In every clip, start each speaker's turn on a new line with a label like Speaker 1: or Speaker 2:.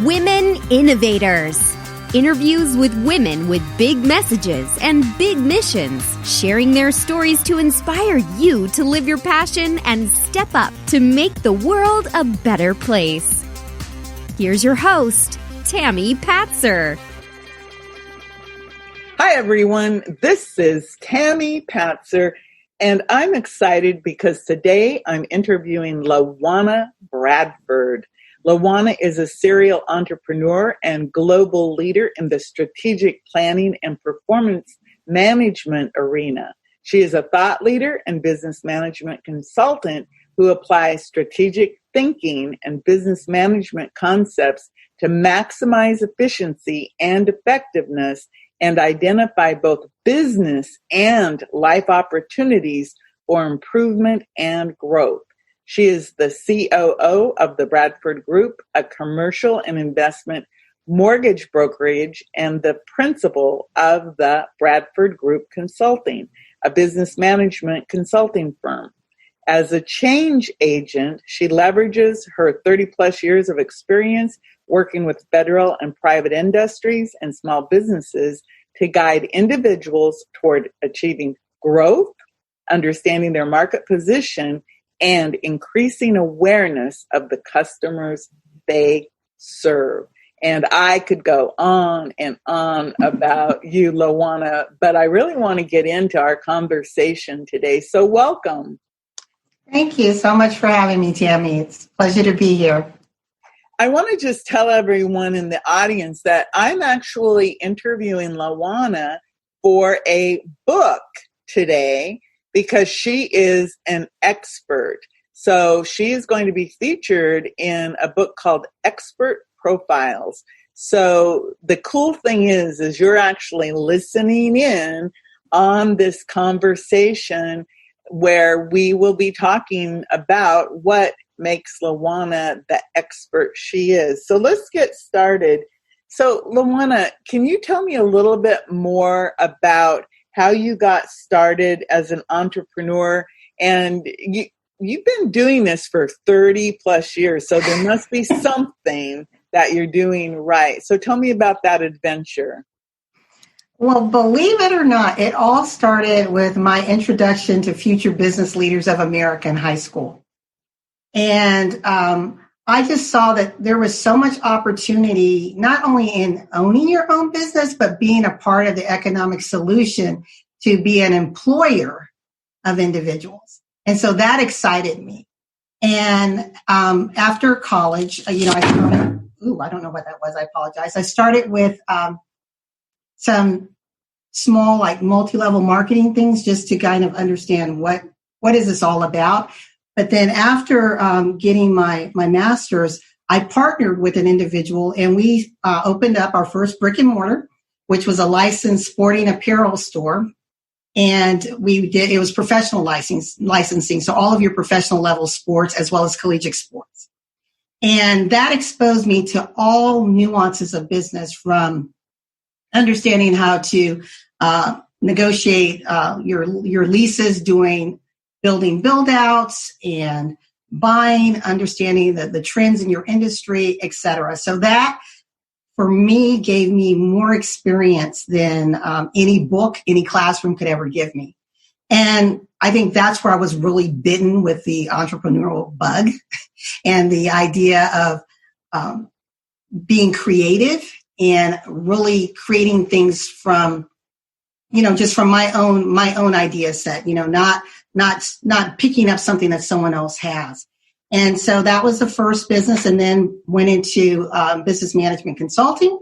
Speaker 1: Women Innovators. Interviews with women with big messages and big missions, sharing their stories to inspire you to live your passion and step up to make the world a better place. Here's your host, Tammy Patzer.
Speaker 2: Hi, everyone. This is Tammy Patzer, and I'm excited because today I'm interviewing LaWanna Bradford. LaWanna is a serial entrepreneur and global leader in the strategic planning and performance management arena. She is a thought leader and business management consultant who applies strategic thinking and business management concepts to maximize efficiency and effectiveness and identify both business and life opportunities for improvement and growth. She is the COO of the Bradford Group, a commercial and investment mortgage brokerage, and the principal of the Bradford Group Consulting, a business management consulting firm. As a change agent, she leverages her 30-plus years of experience working with federal and private industries and small businesses to guide individuals toward achieving growth, understanding their market position, and increasing awareness of the customers they serve. And I could go on and on about you, LaWanna, but I really want to get into our conversation today. So welcome.
Speaker 3: Thank you so much for having me, Tammy. It's a pleasure to be here.
Speaker 2: I want to just tell everyone in the audience that I'm actually interviewing LaWanna for a book today, because she is an expert. So she is going to be featured in a book called Expert Profiles. So the cool thing is you're actually listening in on this conversation where we will be talking about what makes LaWanna the expert she is. So let's get started. So LaWanna, can you tell me a little bit more about how you got started as an entrepreneur? And you've been doing this for 30 plus years, so there must be something that you're doing right. So tell me about that adventure.
Speaker 3: Well, believe it or not, it all started with my introduction to Future Business Leaders of America in high school. And I just saw that there was so much opportunity, not only in owning your own business, but being a part of the economic solution to be an employer of individuals. And so that excited me. And after college, I started, I don't know what that was. I apologize. I started with some small, like multi-level marketing things just to kind of understand what is this all about. But then after getting my master's, I partnered with an individual and we opened up our first brick and mortar, which was a licensed sporting apparel store. And it was professional licensing. So all of your professional level sports as well as collegiate sports. And that exposed me to all nuances of business, from understanding how to negotiate your leases, building build-outs and buying, understanding the trends in your industry, et cetera. So that, for me, gave me more experience than any book, any classroom could ever give me. And I think that's where I was really bitten with the entrepreneurial bug and the idea of being creative and really creating things from, just from my own idea set, not picking up something that someone else has. And so that was the first business, and then went into business management consulting,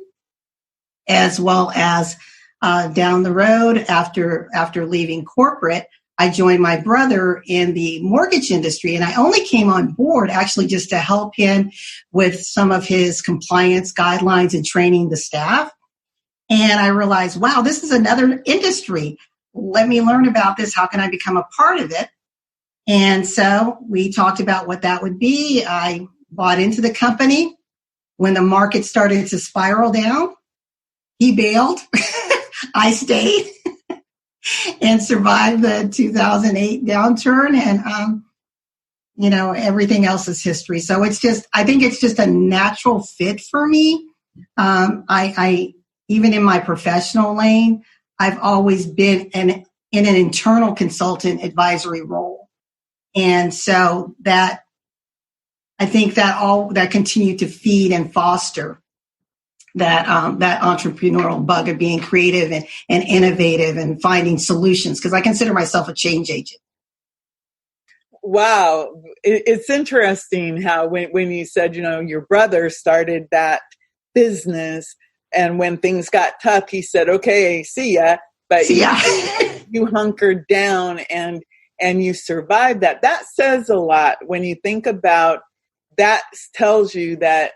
Speaker 3: as well as down the road after leaving corporate, I joined my brother in the mortgage industry. And I only came on board actually just to help him with some of his compliance guidelines and training the staff. And I realized, wow, this is another industry. Let me learn about this. How can I become a part of it? And so we talked about what that would be. I bought into the company. When the market started to spiral down, he bailed. I stayed and survived the 2008 downturn. And everything else is history. So I think it's just a natural fit for me. I even in my professional lane, I've always been in an internal consultant advisory role. And so that, I think that continued to feed and foster that entrepreneurial bug of being creative and innovative and finding solutions, because I consider myself a change agent.
Speaker 2: Wow. It's interesting how when you said, your brother started that business, and when things got tough, he said, okay, see ya. But you hunkered down and you survived that. That says a lot when you think about that. Tells you that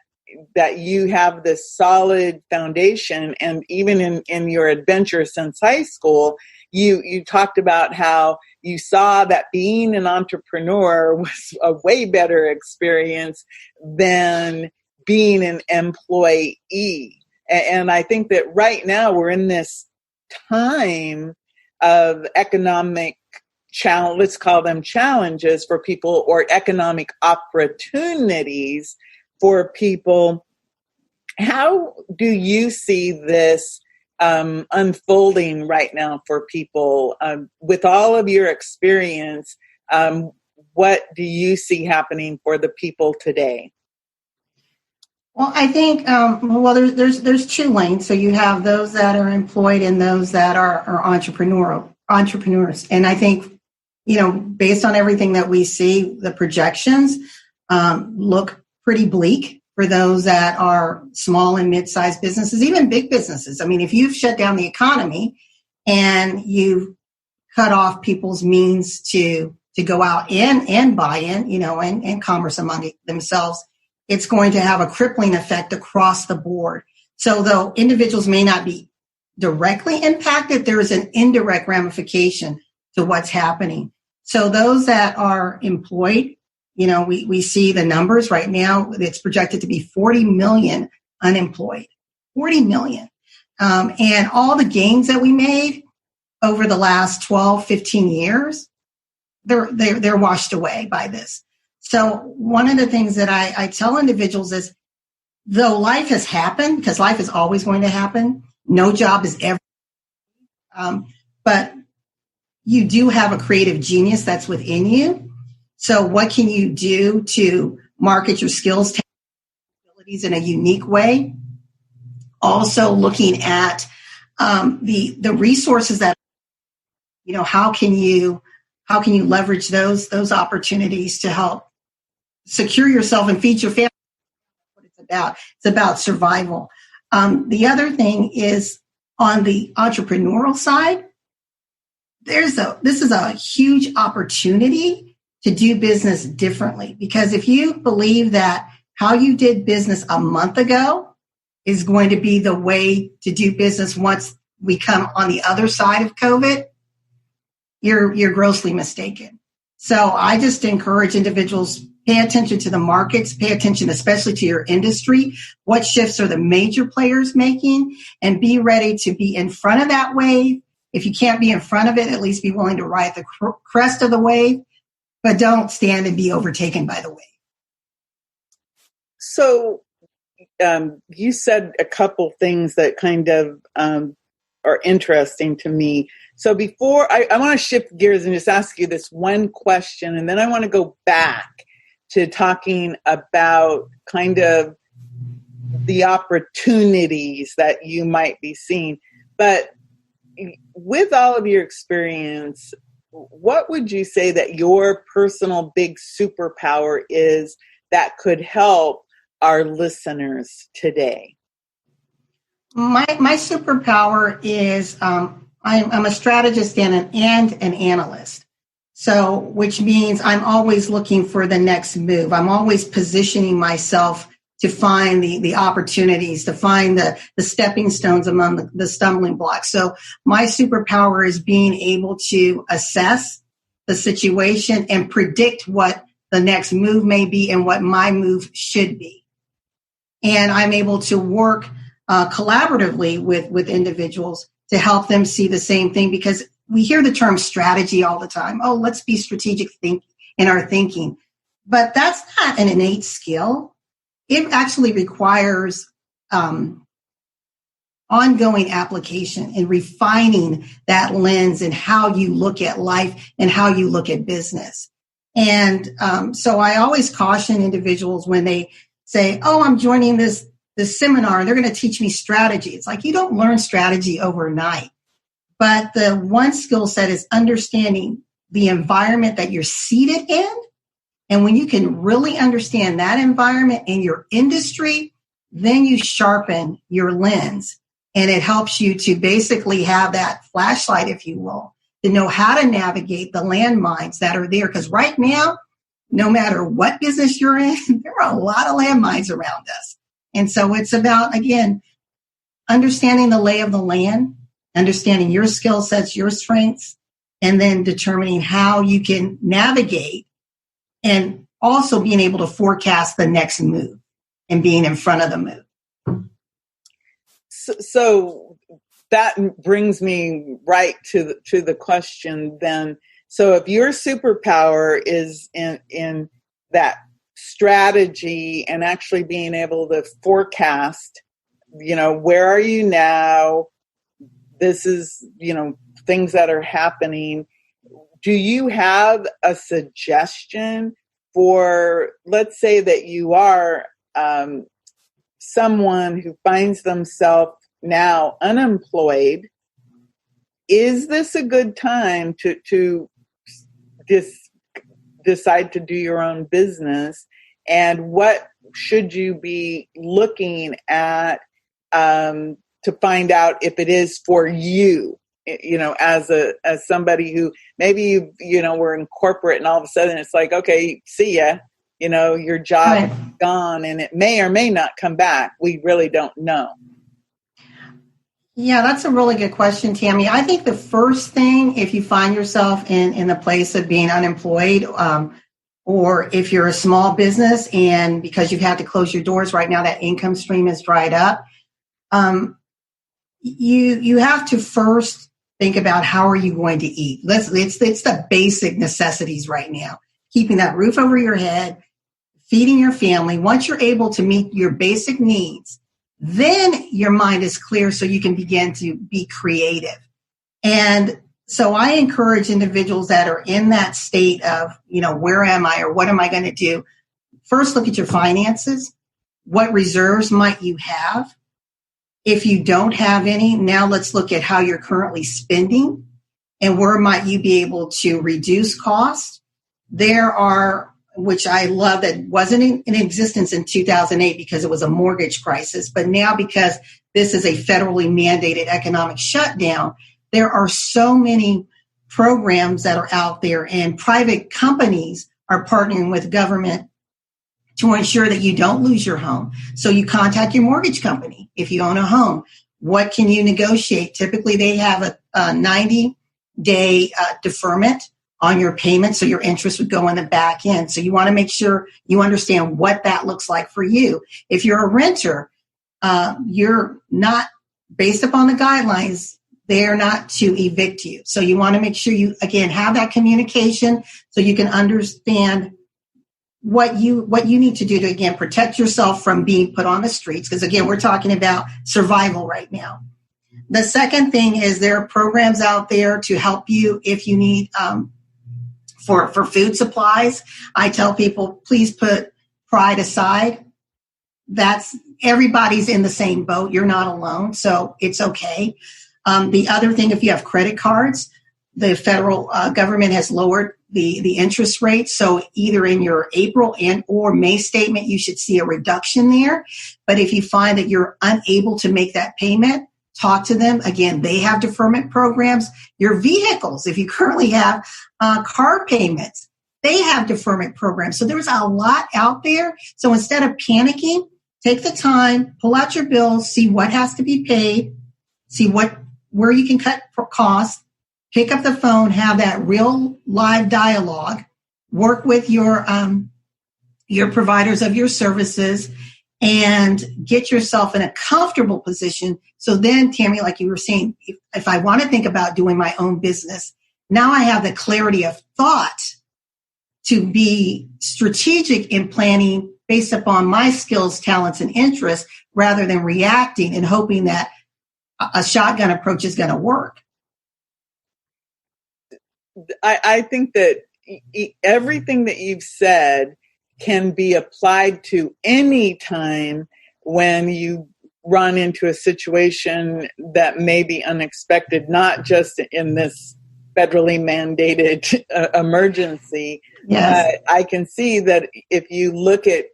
Speaker 2: you have this solid foundation. And even in your adventure since high school, you talked about how you saw that being an entrepreneur was a way better experience than being an employee. And I think that right now we're in this time of economic challenge, let's call them challenges for people, or economic opportunities for people. How do you see this unfolding right now for people? With all of your experience, what do you see happening for the people today?
Speaker 3: Well, I think there's two lanes. So you have those that are employed and those that are entrepreneurs. And I think, based on everything that we see, the projections look pretty bleak for those that are small and mid-sized businesses, even big businesses. I mean, if you've shut down the economy and you've cut off people's means to go out and buy in, and commerce among themselves, it's going to have a crippling effect across the board. So though individuals may not be directly impacted, there is an indirect ramification to what's happening. So those that are employed, we see the numbers right now. It's projected to be 40 million unemployed, 40 million. And all the gains that we made over the last 12, 15 years, they're washed away by this. So one of the things that I tell individuals is, though life has happened, because life is always going to happen, no job is ever, but you do have a creative genius that's within you. So what can you do to market your skills, abilities in a unique way? Also looking at the resources that, how can you leverage those opportunities to help secure yourself and feed your family? That's what it's about. It's about survival. The other thing is, on the entrepreneurial side, this is a huge opportunity to do business differently. Because if you believe that how you did business a month ago is going to be the way to do business once we come on the other side of COVID, you're grossly mistaken. So I just encourage individuals, pay attention to the markets, pay attention especially to your industry. What shifts are the major players making? And be ready to be in front of that wave. If you can't be in front of it, at least be willing to ride the crest of the wave, but don't stand and be overtaken by the wave.
Speaker 2: So you said a couple things that kind of are interesting to me. So before, I want to shift gears and just ask you this one question, and then I want to go back to talking about kind of the opportunities that you might be seeing. But with all of your experience, what would you say that your personal big superpower is that could help our listeners today?
Speaker 3: My superpower is I'm a strategist and an analyst. So, which means I'm always looking for the next move. I'm always positioning myself to find the opportunities, to find the stepping stones among the stumbling blocks. So my superpower is being able to assess the situation and predict what the next move may be and what my move should be. And I'm able to work collaboratively with individuals to help them see the same thing, because we hear the term strategy all the time. Oh, let's be strategic in our thinking. But that's not an innate skill. It actually requires ongoing application and refining that lens and how you look at life and how you look at business. And so I always caution individuals when they say, oh, I'm joining this seminar and they're going to teach me strategy. It's like, you don't learn strategy overnight. But the one skill set is understanding the environment that you're seated in. And when you can really understand that environment in your industry, then you sharpen your lens. And it helps you to basically have that flashlight, if you will, to know how to navigate the landmines that are there. Because right now, no matter what business you're in, there are a lot of landmines around us. And so it's about, again, understanding the lay of the land, understanding your skill sets, your strengths, and then determining how you can navigate and also being able to forecast the next move and being in front of the move.
Speaker 2: So that brings me right to the question then. So if your superpower is in that strategy and actually being able to forecast, where are you now? This is, things that are happening. Do you have a suggestion for, let's say that you are someone who finds themselves now unemployed? Is this a good time to decide to do your own business? And what should you be looking at to find out if it is for you? As somebody who maybe we're in corporate and all of a sudden it's like, okay, see ya. Your job is gone and it may or may not come back. We really don't know.
Speaker 3: Yeah, that's a really good question, Tammy. I think the first thing, if you find yourself in the place of being unemployed, or if you're a small business and because you've had to close your doors right now, that income stream is dried up, you have to first think about how are you going to eat. It's the basic necessities right now. Keeping that roof over your head, feeding your family. Once you're able to meet your basic needs, then your mind is clear so you can begin to be creative. And so I encourage individuals that are in that state of, where am I or what am I going to do? First, look at your finances. What reserves might you have? If you don't have any, now let's look at how you're currently spending and where might you be able to reduce costs. There are, which I love, that wasn't in existence in 2008 because it was a mortgage crisis, but now because this is a federally mandated economic shutdown, there are so many programs that are out there and private companies are partnering with government to ensure that you don't lose your home. So you contact your mortgage company if you own a home. What can you negotiate? Typically, they have a 90-day deferment on your payment, so your interest would go in the back end. So you want to make sure you understand what that looks like for you. If you're a renter, you're not, based upon the guidelines, they're not to evict you. So you want to make sure you, again, have that communication so you can understand what you need to do to, again, protect yourself from being put on the streets. Because, again, we're talking about survival right now. The second thing is there are programs out there to help you if you need for food supplies. I tell people, please put pride aside. That's everybody's in the same boat. You're not alone, so it's okay. The other thing, if you have credit cards, the federal government has lowered the interest rate. So either in your April and or May statement, you should see a reduction there. But if you find that you're unable to make that payment, talk to them. Again, they have deferment programs. Your vehicles, if you currently have car payments, they have deferment programs. So there's a lot out there. So instead of panicking, take the time, pull out your bills, see what has to be paid, see where you can cut costs, pick up the phone, have that real live dialogue, work with your providers of your services, and get yourself in a comfortable position. So then, Tammy, like you were saying, if I want to think about doing my own business, now I have the clarity of thought to be strategic in planning based upon my skills, talents, and interests rather than reacting and hoping that a shotgun approach is going to work.
Speaker 2: I think that everything that you've said can be applied to any time when you run into a situation that may be unexpected, not just in this federally mandated emergency.
Speaker 3: Yes.
Speaker 2: I can see that if you look at,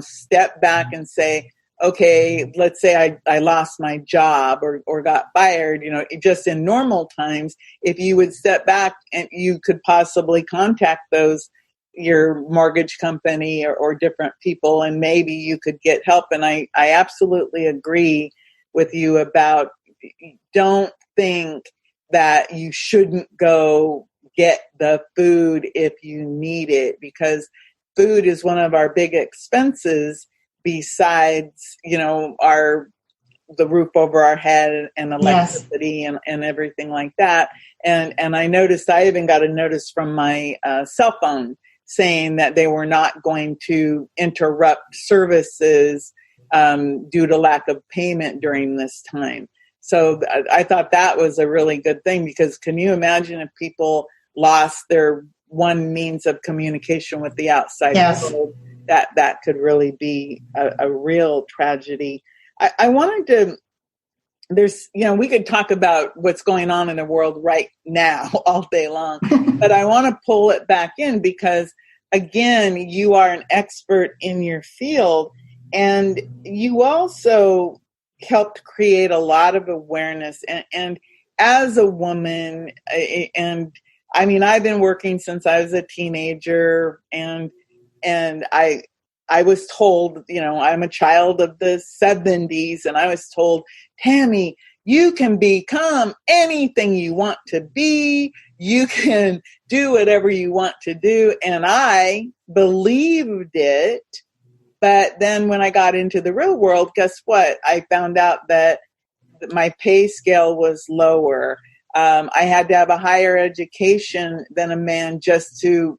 Speaker 2: step back and say, okay, let's say I lost my job or got fired, just in normal times, if you would step back and you could possibly contact your mortgage company or different people, and maybe you could get help. And I absolutely agree with you about, don't think that you shouldn't go get the food if you need it, because food is one of our big expenses besides, the roof over our head and electricity. Yes. and everything like that. And I noticed, I even got a notice from my cell phone saying that they were not going to interrupt services due to lack of payment during this time. So I thought that was a really good thing, because can you imagine if people lost their one means of communication with the outside world? That could really be a real tragedy. I wanted to, we could talk about what's going on in the world right now all day long, but I want to pull it back in because, again, you are an expert in your field, and you also helped create a lot of awareness. And as a woman, and I mean, I've been working since I was a teenager, and I was told, I'm a child of the 70s, and I was told, Tammy, you can become anything you want to be. You can do whatever you want to do. And I believed it. But then when I got into the real world, guess what? I found out that my pay scale was lower. I had to have a higher education than a man just to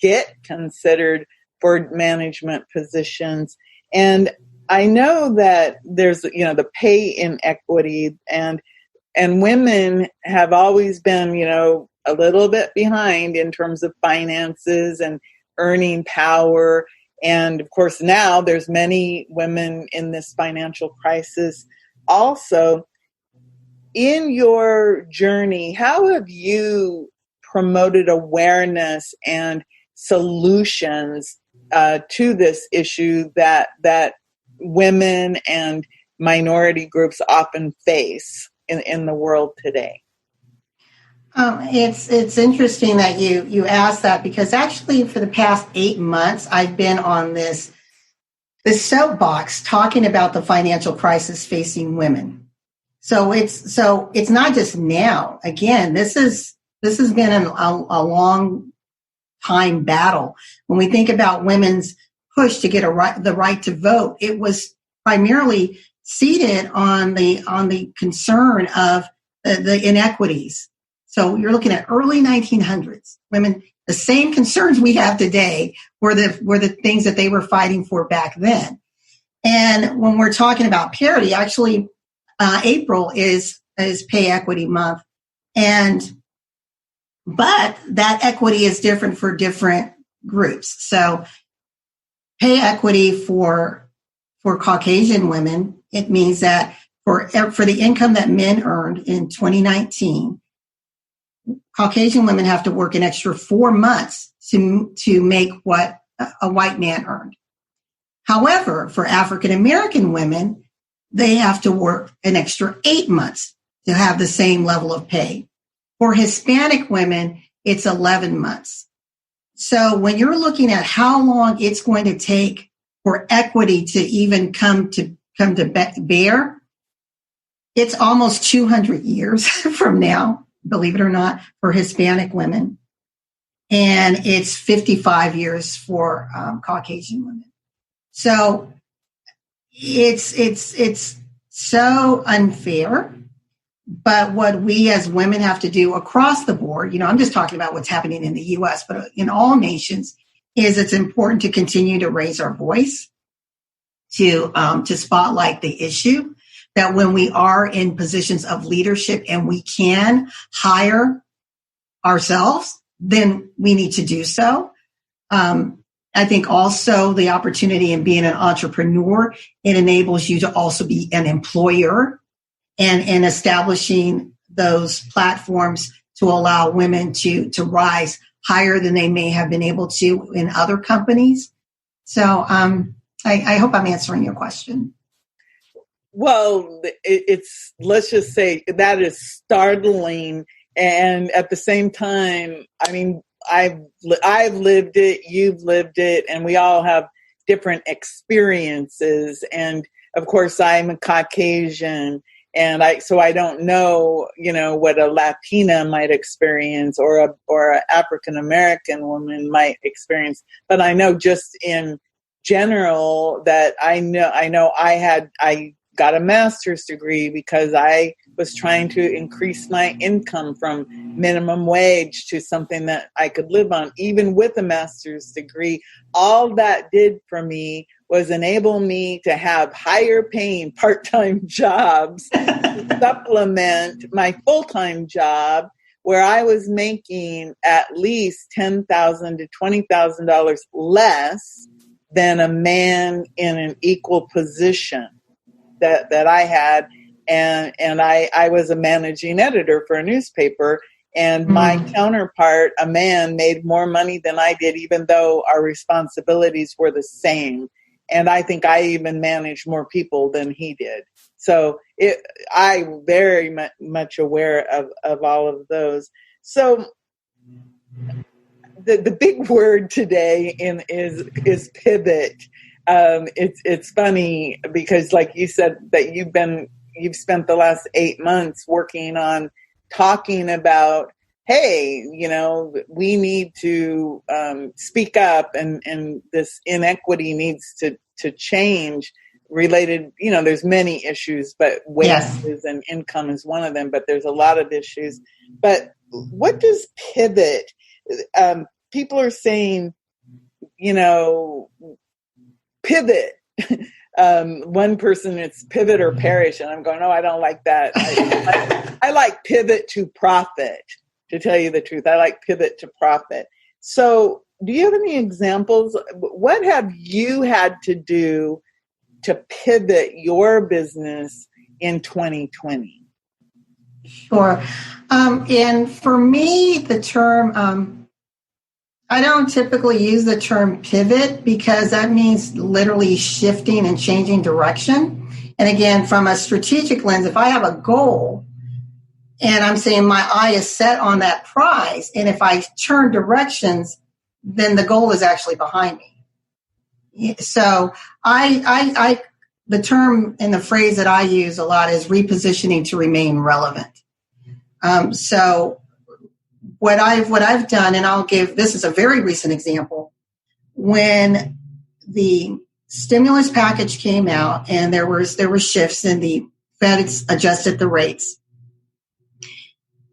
Speaker 2: get considered for management positions. And I know that there's, the pay inequity, and women have always been, a little bit behind in terms of finances and earning power. And of course, now there's many women in this financial crisis. Also, in your journey, how have you promoted awareness and solutions to this issue that women and minority groups often face in the world today?
Speaker 3: It's interesting that you asked that, because actually for the past 8 months, I've been on this soapbox talking about the financial crisis facing women. So it's not just now. Again, this has been a long time battle. When we think about women's push to get the right to vote, it was primarily seated on the concern of the inequities. So you're looking at early 1900s women. The same concerns we have today were the things that they were fighting for back then. And when we're talking about parity, actually, April is Pay Equity Month, but that equity is different for different groups. So pay equity for Caucasian women, it means that for the income that men earned in 2019, Caucasian women have to work an extra 4 months to make what a white man earned. However, for African American women, they have to work an extra 8 months to have the same level of pay. For Hispanic women, it's 11 months. So when you're looking at how long it's going to take for equity to even come to bear, it's almost 200 years from now, believe it or not, for Hispanic women. And it's 55 years for Caucasian women. So it's so unfair. But what we as women have to do across the board, I'm just talking about what's happening in the U.S., but in all nations, is it's important to continue to raise our voice, to spotlight the issue, that when we are in positions of leadership and we can hire ourselves, then we need to do so. I think also the opportunity in being an entrepreneur, it enables you to also be an employer, and establishing those platforms to allow women to rise higher than they may have been able to in other companies. So I hope I'm answering your question.
Speaker 2: Well, it's, let's just say that is startling. And at the same time, I mean, I've lived it, you've lived it, and we all have different experiences. And of course, I'm a Caucasian, and so I don't know, what a Latina might experience or a African American woman might experience. But I know just in general that I got a master's degree because I was trying to increase my income from minimum wage to something that I could live on. Even with a master's degree, all that did for me was enable me to have higher paying part-time jobs to supplement my full-time job, where I was making at least $10,000 to $20,000 less than a man in an equal position that I had. And I was a managing editor for a newspaper, and my counterpart, a man, made more money than I did, even though our responsibilities were the same. And I think I even managed more people than he did. So I'm very much aware of all of those. So the big word today is pivot. It's funny because, like you said, that you've spent the last 8 months working on talking about, hey, we need to speak up, and this inequity needs to change. Related, there's many issues, but wages and income is one of them. But there's a lot of issues. But what does pivot? People are saying, pivot. One person, it's pivot or perish, and I'm going, no, I don't like that. I like pivot to profit, to tell you the truth. I like pivot to profit. So do you have any examples? What have you had to do to pivot your business in 2020?
Speaker 3: Sure. And for me, the term, I don't typically use the term pivot because that means literally shifting and changing direction. And again, from a strategic lens, if I have a goal and I'm saying my eye is set on that prize, and if I turn directions, then the goal is actually behind me. So the term and the phrase that I use a lot is repositioning to remain relevant. So what I've done, and this is a very recent example, when the stimulus package came out and there were shifts and the Fed adjusted the rates.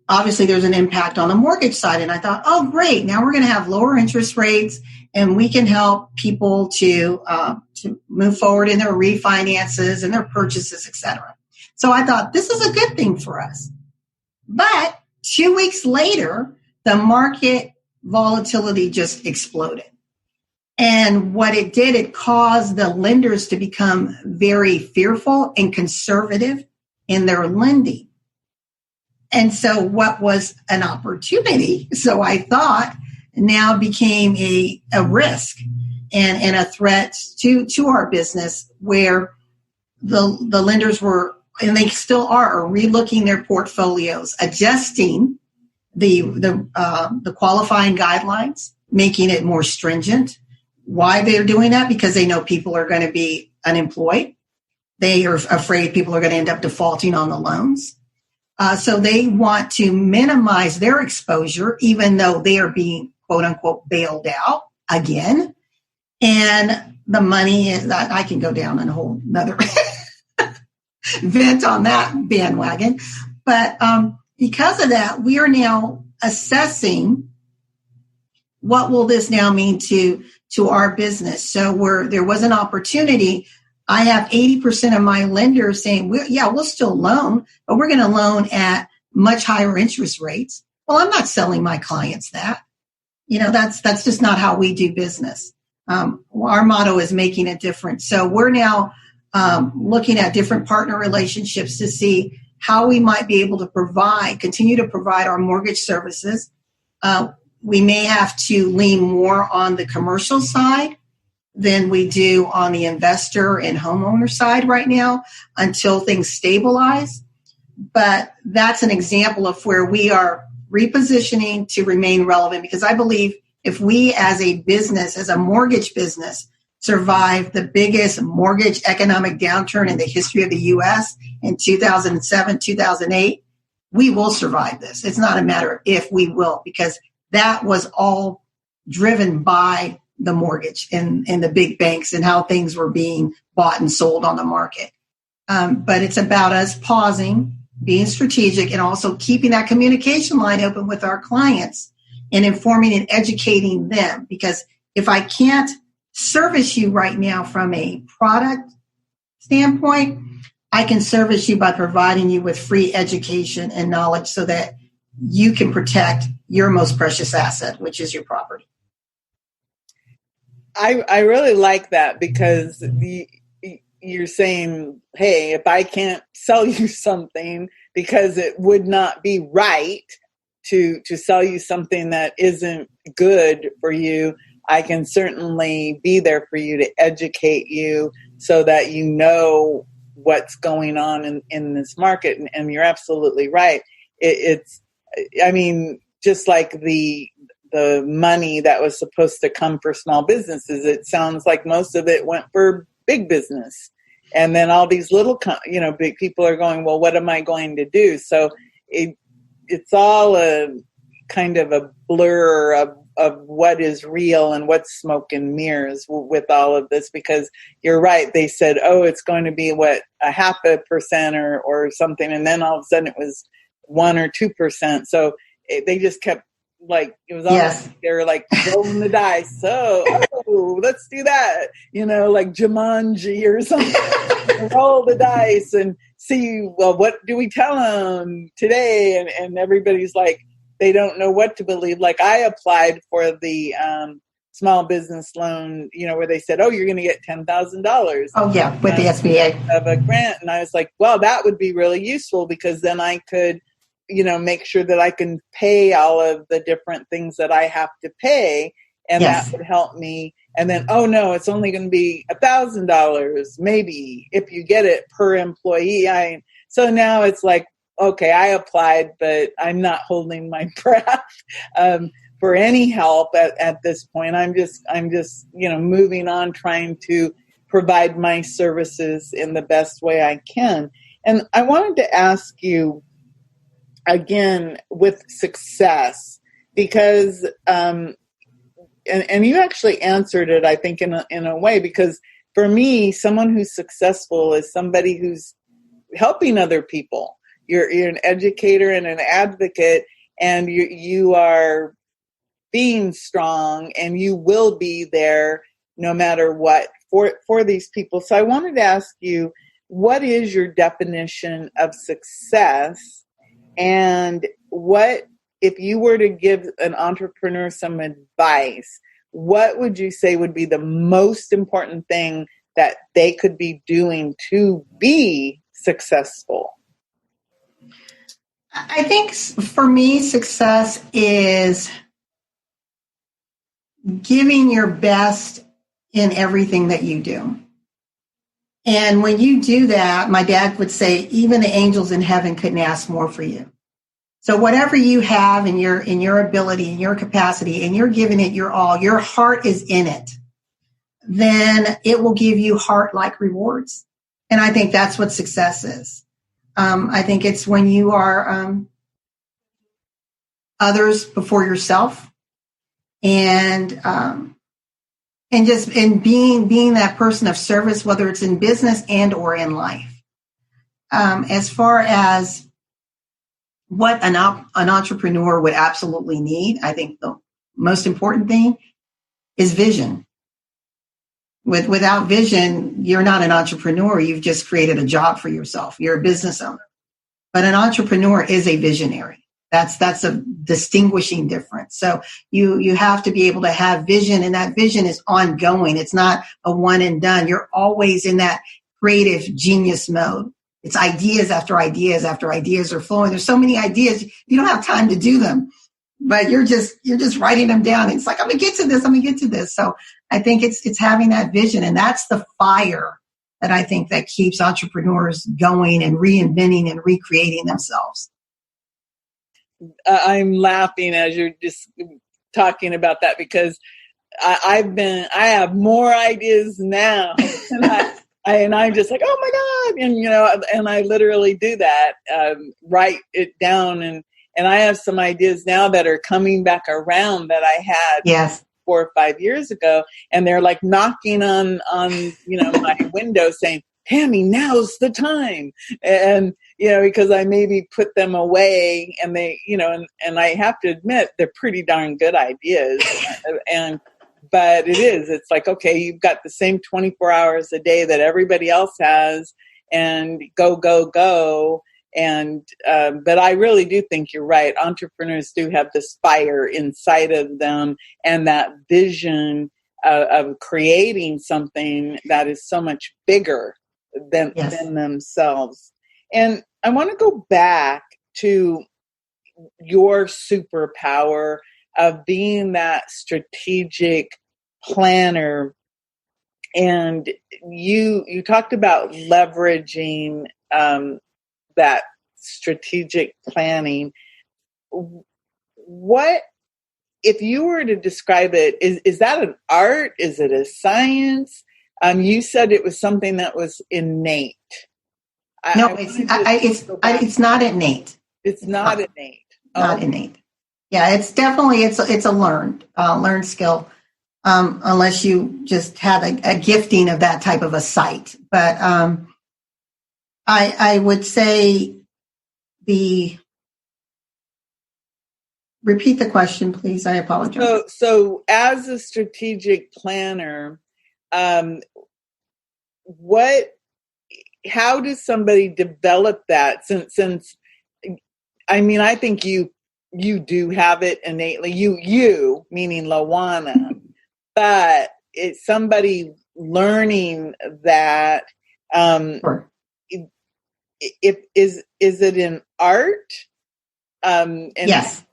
Speaker 3: Obviously, there's an impact on the mortgage side, and I thought, oh, great! Now we're going to have lower interest rates, and we can help people to move forward in their refinances and their purchases, etc. So I thought this is a good thing for us. But 2 weeks later, the market volatility just exploded. And what it did, it caused the lenders to become very fearful and conservative in their lending. And so what was an opportunity, so I thought, now became a risk and a threat to our business, where the lenders were, and they still are relooking their portfolios, adjusting the qualifying guidelines, making it more stringent. Why they're doing that? Because they know people are going to be unemployed. They are afraid people are going to end up defaulting on the loans. So they want to minimize their exposure, even though they are being, quote unquote, bailed out again. And the money is that I can go down on a whole nother vent on that bandwagon. But because of that, we are now assessing what will this now mean to our business? So where there was an opportunity, I have 80% of my lenders saying, we'll still loan, but we're going to loan at much higher interest rates. Well, I'm not selling my clients that. That's just not how we do business. Our motto is making a difference. So we're now looking at different partner relationships to see how we might be able to continue to provide our mortgage services. We may have to lean more on the commercial side than we do on the investor and homeowner side right now until things stabilize. But that's an example of where we are repositioning to remain relevant, because I believe if we as a business, as a mortgage business, survive the biggest mortgage economic downturn in the history of the U.S. in 2007, 2008, we will survive this. It's not a matter of if, we will, because that was all driven by the mortgage and the big banks and how things were being bought and sold on the market. But it's about us pausing, being strategic, and also keeping that communication line open with our clients and informing and educating them. Because if I can't service you right now from a product standpoint, I can service you by providing you with free education and knowledge so that you can protect your most precious asset, which is your property.
Speaker 2: I really like that, because you're saying, hey, if I can't sell you something because it would not be right to sell you something that isn't good for you, I can certainly be there for you to educate you so that you know what's going on in this market. And you're absolutely right. Just like the money that was supposed to come for small businesses, it sounds like most of it went for big business. And then all these little, big people are going, well, what am I going to do? So it's all a kind of a blur of what is real and what's smoke and mirrors with all of this, because you're right. They said, oh, it's going to be a 0.5% or something. And then all of a sudden it was 1 or 2%. So they just kept, it was almost, they were rolling the dice. So, let's do that. Like Jumanji or something. Roll the dice and see, well, what do we tell them today? And everybody's like, they don't know what to believe. Like I applied for the small business loan, where they said, oh, you're going to get $10,000.
Speaker 3: Oh, yeah, with the SBA.
Speaker 2: Of a grant. And I was like, well, that would be really useful, because then I could make sure that I can pay all of the different things that I have to pay. And that would help me. And then, oh no, it's only going to be $1,000, maybe, if you get it per employee. So now it's like, okay, I applied, but I'm not holding my breath for any help at this point. I'm just, moving on, trying to provide my services in the best way I can. And I wanted to ask you, again, with success, because and you actually answered it, I think, in a way, because for me, someone who's successful is somebody who's helping other people. You're an educator and an advocate, and you are being strong, and you will be there no matter what for these people. So I wanted to ask you, what is your definition of success? And what, if you were to give an entrepreneur some advice, what would you say would be the most important thing that they could be doing to be successful?
Speaker 3: I think for me, success is giving your best in everything that you do. And when you do that, my dad would say, even the angels in heaven couldn't ask more for you. So whatever you have in your ability, in your capacity, and you're giving it your all, your heart is in it, then it will give you heart-like rewards. And I think that's what success is. I think it's when you are others before yourself, and being that person of service, whether it's in business and or in life. As far as what an entrepreneur would absolutely need, I think the most important thing is vision. Without vision, you're not an entrepreneur. You've just created a job for yourself. You're a business owner. But an entrepreneur is a visionary. That's a distinguishing difference. So you have to be able to have vision, and that vision is ongoing. It's not a one and done. You're always in that creative genius mode. It's ideas after ideas after ideas are flowing. There's so many ideas, you don't have time to do them, but you're just writing them down. It's like, I'm going to get to this. I'm going to get to this. So I think it's having that vision, and that's the fire that I think that keeps entrepreneurs going and reinventing and recreating themselves.
Speaker 2: I'm laughing as you're just talking about that, because I have more ideas now, and I'm just like, oh my God. And, and I literally do that, write it down. And I have some ideas now that are coming back around that I had 4 or 5 years ago. And they're like knocking on my window saying, Tammy, now's the time. And, because I maybe put them away, and they, and I have to admit, they're pretty darn good ideas. But it's like, okay, you've got the same 24 hours a day that everybody else has, and go, go, go. And, but I really do think you're right. Entrepreneurs do have this fire inside of them, and that vision of creating something that is so much bigger than themselves. And I want to go back to your superpower of being that strategic planner. And you talked about leveraging that strategic planning. What, if you were to describe it, is that an art? Is it a science? You said it was something that was innate.
Speaker 3: It's not innate.
Speaker 2: It's not innate.
Speaker 3: Not innate. Yeah, it's definitely it's a learned skill, unless you just have a gifting of that type of a sight. But I would say repeat the question, please. I apologize.
Speaker 2: So as a strategic planner, how does somebody develop that? Since I think you do have it innately, you meaning LaWanna, but it's somebody learning that,
Speaker 3: Sure.
Speaker 2: Is it an art?
Speaker 3: Yes.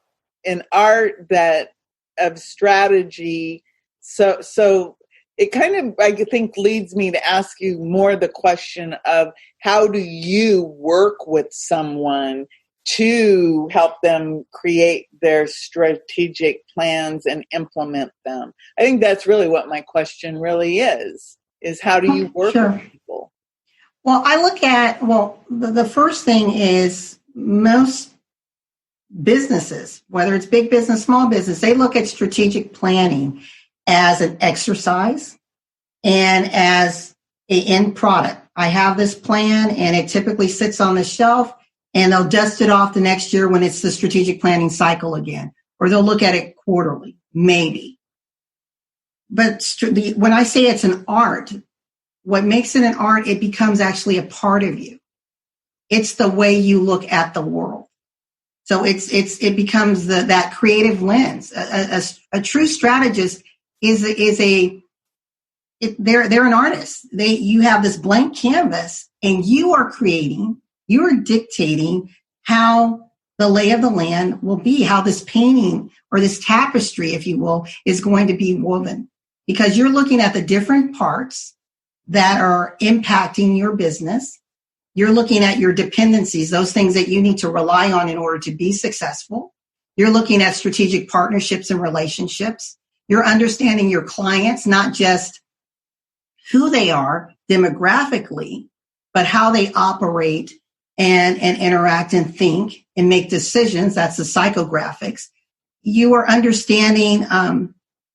Speaker 2: An art that of strategy. So it kind of, I think, leads me to ask you more the question of, how do you work with someone to help them create their strategic plans and implement them? I think that's really what my question really is how do you work with people?
Speaker 3: Well, I look at, the first thing is, most businesses, whether it's big business, small business, they look at strategic planning as an exercise and as an end product. I have this plan, and it typically sits on the shelf, and they'll dust it off the next year when it's the strategic planning cycle again, or they'll look at it quarterly, maybe. But when I say it's an art, what makes it an art, it becomes actually a part of you. It's the way you look at the world. So it becomes that creative lens. A true strategist they're an artist. You have this blank canvas, and you are dictating how the lay of the land will be, how this painting or this tapestry, if you will, is going to be woven, because you're looking at the different parts that are impacting your business. You're looking at your dependencies, those things that you need to rely on in order to be successful. You're looking at strategic partnerships and relationships. You're understanding your clients, not just who they are demographically, but how they operate and interact and think and make decisions. That's the psychographics. You are understanding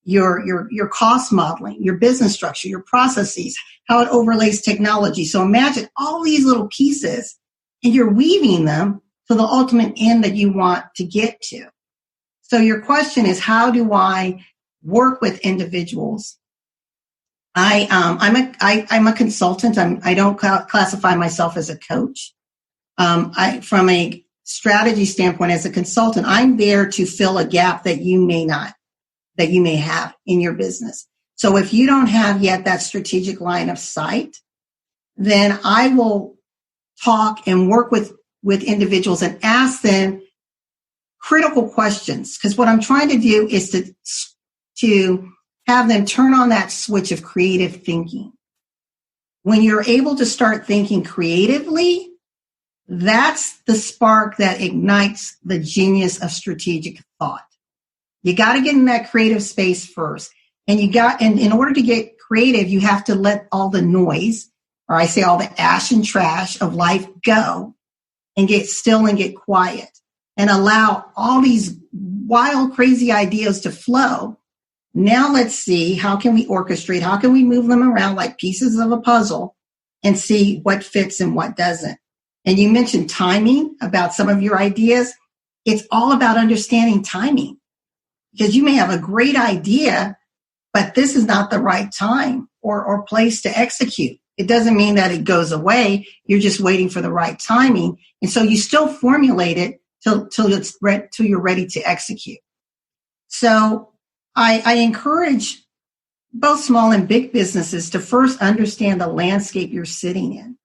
Speaker 3: your cost modeling, your business structure, your processes, how it overlays technology. So imagine all these little pieces, and you're weaving them to the ultimate end that you want to get to. So your question is, how do I work with individuals? I'm a consultant. I don't classify myself as a coach. From a strategy standpoint, as a consultant, I'm there to fill a gap that you may have in your business. So if you don't have yet that strategic line of sight, then I will talk and work with individuals and ask them critical questions. Because what I'm trying to do is to have them turn on that switch of creative thinking. When you're able to start thinking creatively, that's the spark that ignites the genius of strategic thought. You got to get in that creative space first. And in order to get creative, you have to let all the noise, or I say all the ash and trash of life, go and get still and get quiet and allow all these wild, crazy ideas to flow. Now let's see, how can we orchestrate? How can we move them around like pieces of a puzzle and see what fits and what doesn't? And you mentioned timing about some of your ideas. It's all about understanding timing, because you may have a great idea, but this is not the right time or place to execute. It doesn't mean that it goes away. You're just waiting for the right timing. And so you still formulate it till you're ready to execute. So I encourage both small and big businesses to first understand the landscape you're sitting in.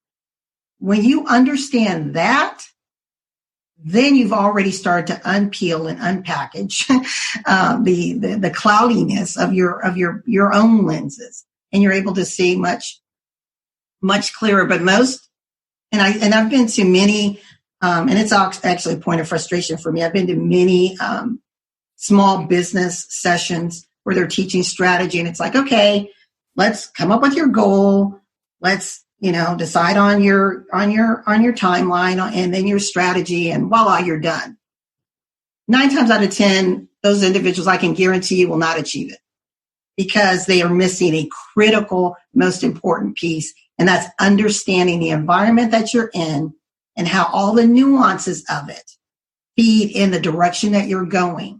Speaker 3: When you understand that, then you've already started to unpeel and unpackage the cloudiness of your own lenses, and you're able to see much clearer. But I've been to many, and it's actually a point of frustration for me. I've been to many small business sessions where they're teaching strategy, and it's like, okay, let's come up with your goal. Let's, decide on your timeline and then your strategy, and voila, you're done. 9 times out of 10, those individuals, I can guarantee you, will not achieve it because they are missing a critical, most important piece. And that's understanding the environment that you're in and how all the nuances of it feed in the direction that you're going.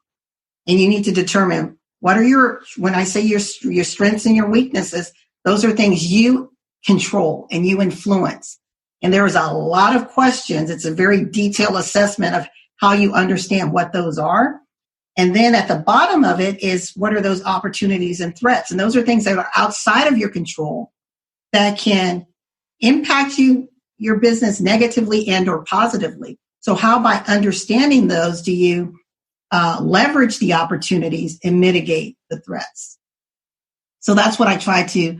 Speaker 3: And you need to determine when I say your strengths and your weaknesses, those are things you control and you influence. And there is a lot of questions. It's a very detailed assessment of how you understand what those are. And then at the bottom of it is, what are those opportunities and threats? And those are things that are outside of your control that can impact your business negatively and or positively. So how, by understanding those, do you leverage the opportunities and mitigate the threats? So that's what I try to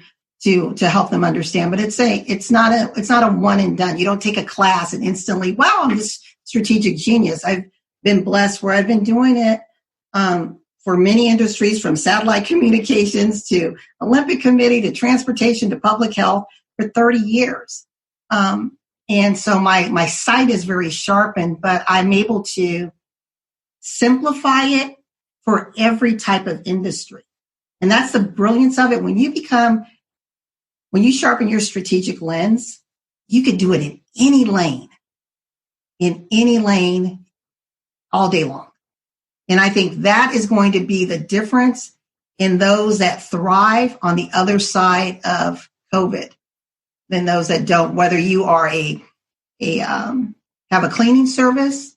Speaker 3: help them understand. But it's not a one and done. You don't take a class and instantly, wow, I'm this strategic genius. I've been blessed where I've been doing it for many industries, from satellite communications to Olympic Committee to transportation to public health, for 30 years. And so my sight is very sharpened, but I'm able to simplify it for every type of industry. And that's the brilliance of it. When you sharpen your strategic lens, you could do it in any lane all day long. And I think that is going to be the difference in those that thrive on the other side of COVID than those that don't, whether you are have a cleaning service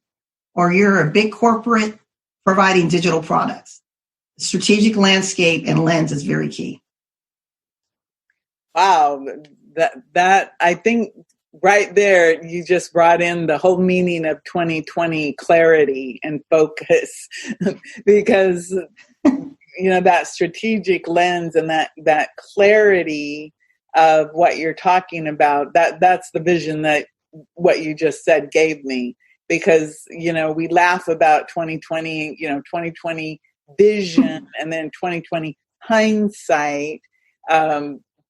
Speaker 3: or you're a big corporate providing digital products. The strategic landscape and lens is very key.
Speaker 2: Wow, that I think right there, you just brought in the whole meaning of 2020: clarity and focus, because that strategic lens and that clarity of what you're talking about, that's the vision that what you just said gave me. Because we laugh about 2020, 2020 vision and then 2020 hindsight.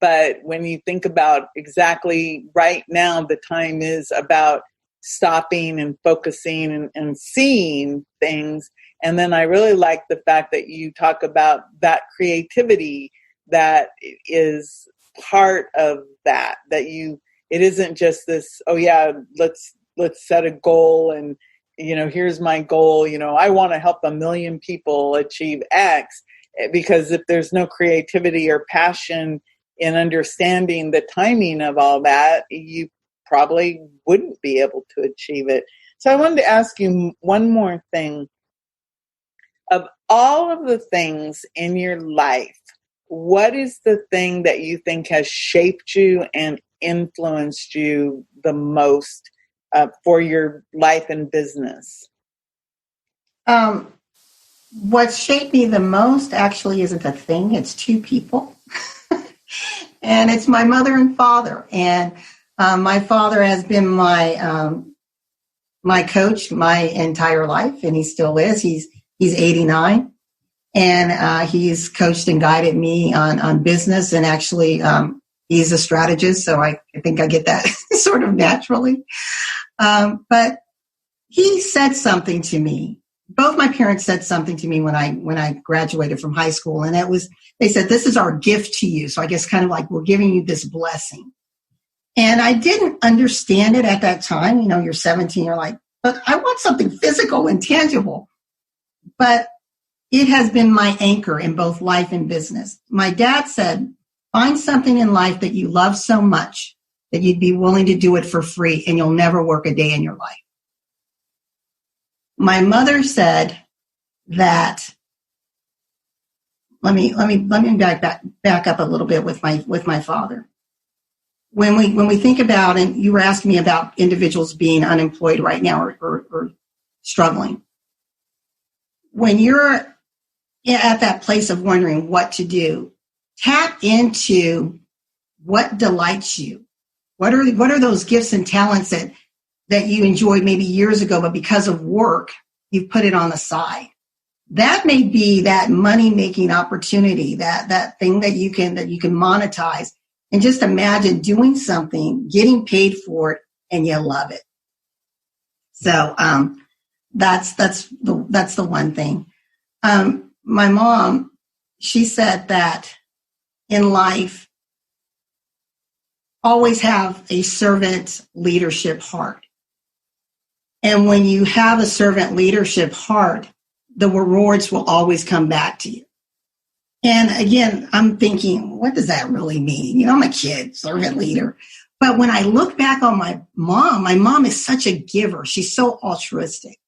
Speaker 2: But when you think about exactly right now, the time is about stopping and focusing and seeing things. And then I really like the fact that you talk about that creativity that is part of that it isn't just this, oh yeah, let's set a goal and here's my goal, I want to help 1 million people achieve X, because if there's no creativity or passion in understanding the timing of all that, you probably wouldn't be able to achieve it. So I wanted to ask you one more thing. Of all of the things in your life, what is the thing that you think has shaped you and influenced you the most for your life and business?
Speaker 3: What shaped me the most actually isn't a thing, it's two people. And it's my mother and father. And my father has been my coach my entire life, and he still is. He's 89, and he's coached and guided me on business. And actually, he's a strategist, so I think I get that sort of naturally. But he said something to me. Both my parents said something to me when I graduated from high school, and they said, "This is our gift to you." So I guess kind of like, we're giving you this blessing. And I didn't understand it at that time. You're 17, you're like, but I want something physical and tangible. But it has been my anchor in both life and business. My dad said, find something in life that you love so much that you'd be willing to do it for free, and you'll never work a day in your life. My mother said that, let me back up a little bit with my father. When we think about, and you were asking me about individuals being unemployed right now or struggling. When you're at that place of wondering what to do, tap into what delights you. What are those gifts and talents that you enjoyed maybe years ago, but because of work, you've put it on the side? That may be that money-making opportunity, that thing that you can monetize. And just imagine doing something, getting paid for it, and you love it. So that's the one thing. My mom, she said that in life, always have a servant leadership heart. And when you have a servant leadership heart, the rewards will always come back to you. And again, I'm thinking, what does that really mean? I'm a kid, servant leader. But when I look back on my mom is such a giver. She's so altruistic.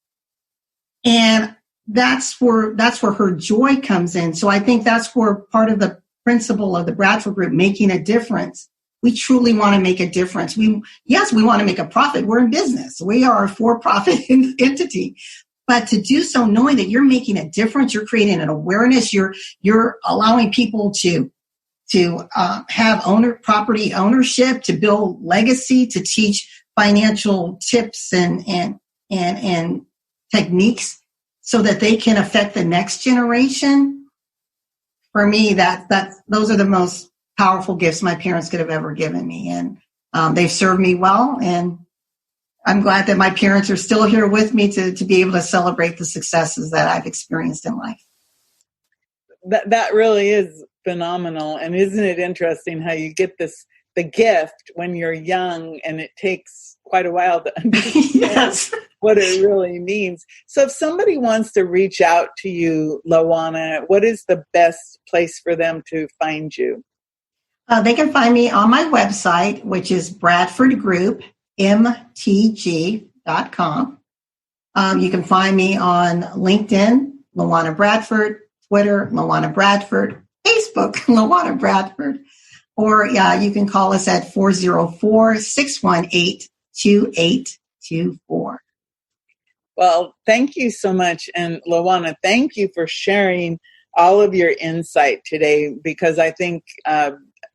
Speaker 3: And that's where her joy comes in. So I think that's where part of the principle of the Bradford Group, making a difference. We truly want to make a difference. We want to make a profit. We're in business. We are a for-profit entity. But to do so knowing that you're making a difference, you're creating an awareness, you're allowing people to have property ownership, to build legacy, to teach financial tips and techniques so that they can affect the next generation. For me, those are the most powerful gifts my parents could have ever given me. And they've served me well. And I'm glad that my parents are still here with me to be able to celebrate the successes that I've experienced in life.
Speaker 2: That really is phenomenal. And isn't it interesting how you get the gift when you're young, and it takes quite a while to understand
Speaker 3: Yes.
Speaker 2: what it really means. So if somebody wants to reach out to you, LaWanna, what is the best place for them to find you?
Speaker 3: They can find me on my website, which is Bradford Group, mtg.com. You can find me on LinkedIn, LaWanna Bradford, Twitter, LaWanna Bradford, Facebook, LaWanna Bradford, or you can call us at 404-618-2824.
Speaker 2: Well, thank you so much. And LaWanna, thank you for sharing all of your insight today, because I think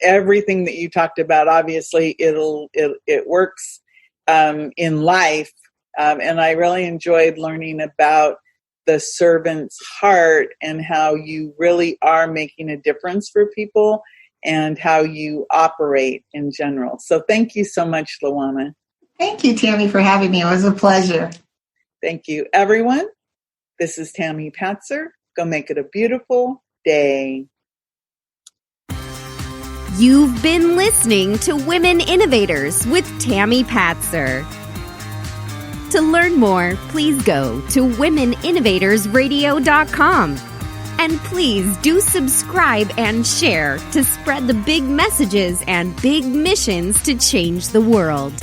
Speaker 2: everything that you talked about, obviously it works in life. And I really enjoyed learning about the servant's heart and how you really are making a difference for people and how you operate in general. So thank you so much, LaWanna.
Speaker 3: Thank you, Tammy, for having me. It was a pleasure.
Speaker 2: Thank you, everyone. This is Tammy Patzer. Go make it a beautiful day.
Speaker 1: You've been listening to Women Innovators with Tammy Patzer. To learn more, please go to womeninnovatorsradio.com. And please do subscribe and share to spread the big messages and big missions to change the world.